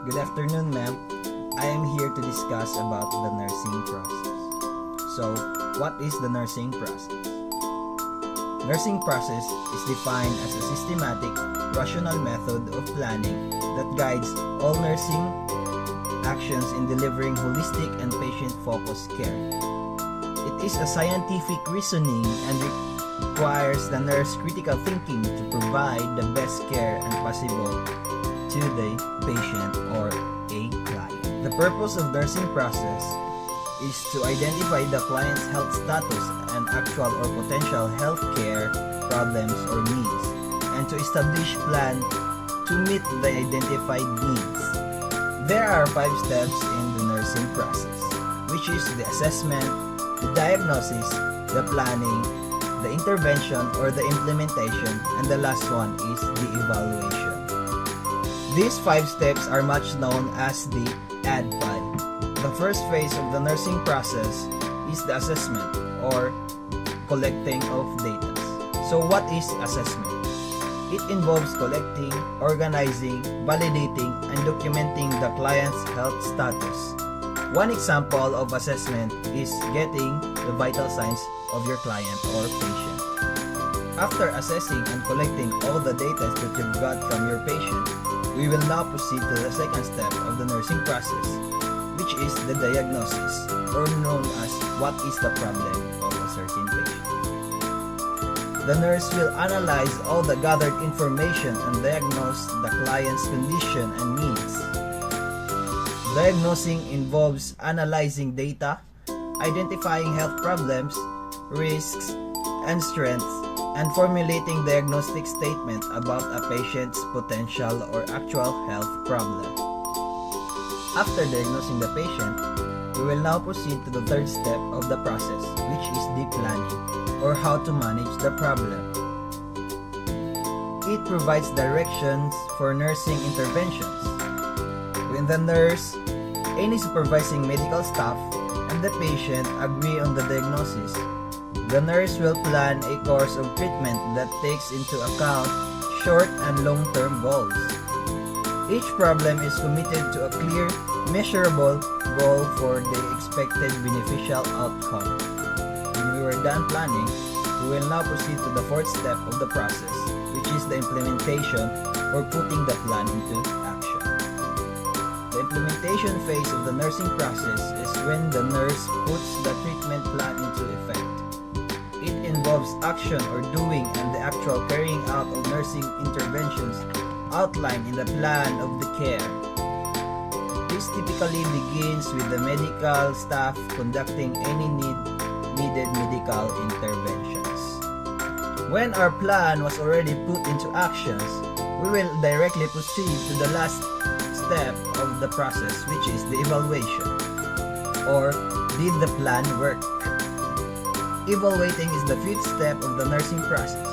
Good afternoon, ma'am. I am here to discuss about the nursing process. So, what is the nursing process? Nursing process is defined as a systematic, rational method of planning that guides all nursing actions in delivering holistic and patient-focused care. It is a scientific reasoning and requires the nurse critical thinking to provide the best care and possible to the patient or a client. The purpose of nursing process is to identify the client's health status and actual or potential health care problems or needs, and to establish plan to meet the identified needs. There are 5 steps in the nursing process, which is the assessment, the diagnosis, the planning, the intervention or the implementation, and the last one is the evaluation. These 5 steps are much known as the ADPAD. The first phase of the nursing process is the assessment or collecting of data. So what is assessment? It involves collecting, organizing, validating, and documenting the client's health status. One example of assessment is getting the vital signs of your client or patient. After assessing and collecting all the data that you've got from your patient, we will now proceed to the second step of the nursing process, which is the diagnosis, or known as what is the problem of a certain patient. The nurse will analyze all the gathered information and diagnose the client's condition and needs. Diagnosing involves analyzing data, identifying health problems, risks, and strengths, and formulating diagnostic statement about a patient's potential or actual health problem. After diagnosing the patient, we will now proceed to the third step of the process, which is the planning, or how to manage the problem. It provides directions for nursing interventions. When the nurse, any supervising medical staff, and the patient agree on the diagnosis, the nurse will plan a course of treatment that takes into account short and long-term goals. Each problem is committed to a clear, measurable goal for the expected beneficial outcome. When we are done planning, we will now proceed to the fourth step of the process, which is the implementation or putting the plan into action. The implementation phase of the nursing process is when the nurse puts the treatment plan into effect. It involves action or doing and the actual carrying out of nursing interventions outlined in the plan of the care. This typically begins with the medical staff conducting any needed medical interventions. When our plan was already put into actions, we will directly proceed to the last step of the process, which is the evaluation, or did the plan work? Evaluating is the 5th step of the nursing process.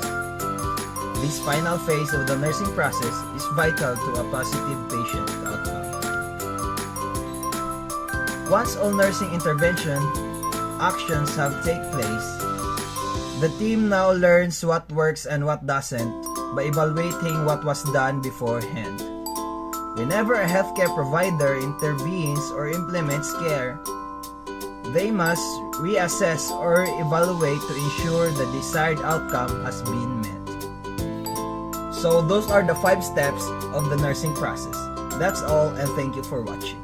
This final phase of the nursing process is vital to a positive patient outcome. Once all nursing intervention actions have taken place, the team now learns what works and what doesn't by evaluating what was done beforehand. Whenever a healthcare provider intervenes or implements care, they must reassess or evaluate to ensure the desired outcome has been met. So those are the 5 steps of the nursing process. That's all, and thank you for watching.